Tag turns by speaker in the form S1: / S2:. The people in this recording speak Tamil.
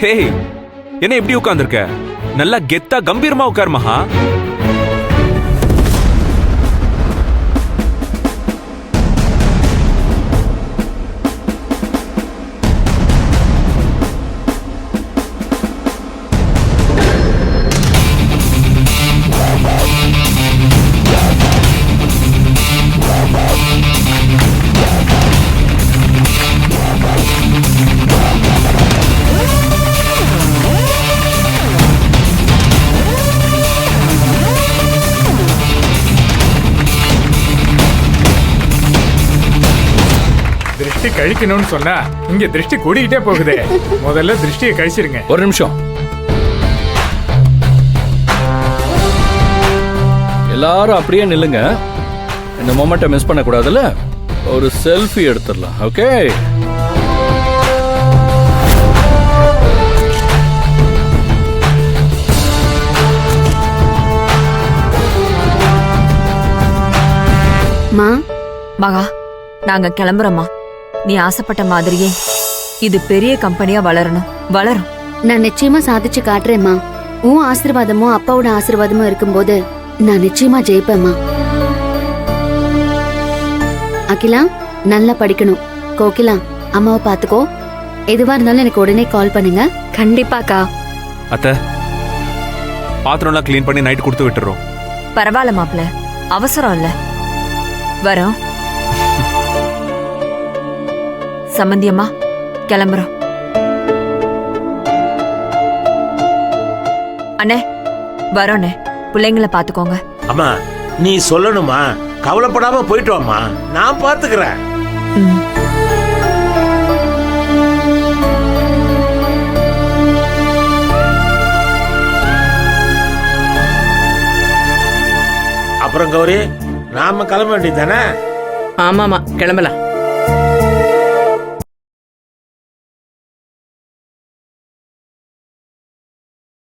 S1: ஹே, என்ன எப்படி உட்கார்ந்திருக்க? நல்லா கெத்தா கம்பீரமா உட்கார் மகா.
S2: திருஷ்டி கழிக்கணும்னு சொன்னா இங்க திருஷ்டி கூடிக்கிட்டே போகுதே. முதல்ல திருஷ்டியை கழிச்சிருங்க.
S3: ஒரு நிமிஷம், எல்லாரும் அப்படியே நில்லுங்க. இந்த மொமெண்ட்டை மிஸ் பண்ண கூடாதுல்ல. ஒரு செல்ஃபி எடுத்துடலாம். ஓகே,
S4: மகா, நாங்க கிளம்புறோமா. நீ ஆசைப்பட்ட மாதிரியே இது பெரிய கம்பெனியா வளரும்.
S5: நான் நிச்சயமா சாதிச்சு காட்டுறேம்மா. உன் ஆசீர்வாதமும் அப்பாவோட ஆசீர்வாதமும் இருக்கும்போது நான் நிச்சயமா ஜெயிப்பேம்மா. அகிலா, நல்லா படிக்கணும். கோகிலா, அம்மாவை பாத்துக்கோ. எதுவா இருந்தாலும் எனக்கு உடனே கால் பண்ணுங்க.
S4: கண்டிப்பாக்கா.
S1: அத்தை, பாத்திரம்லாம் கிளீன் பண்ணி நைட் கொடுத்து விட்டுறோம்.
S4: பரவாயில்ல மாப்ள, அவசரம் இல்ல. வரோம். சம்பந்தியம்மா, கிளம்புறோம். அண்ணே, வரோண்ணே. பிள்ளைங்களை பாத்துக்கோங்க.
S6: அம்மா, நீ சொல்லணுமா? கவலைப்படாம போயிட்டு வாமா, நான் பாத்துக்கிறேன். அப்புறம் கௌரி, நாம கிளம்ப வேண்டியதானே?
S7: ஆமாமா, கிளம்பலாம்.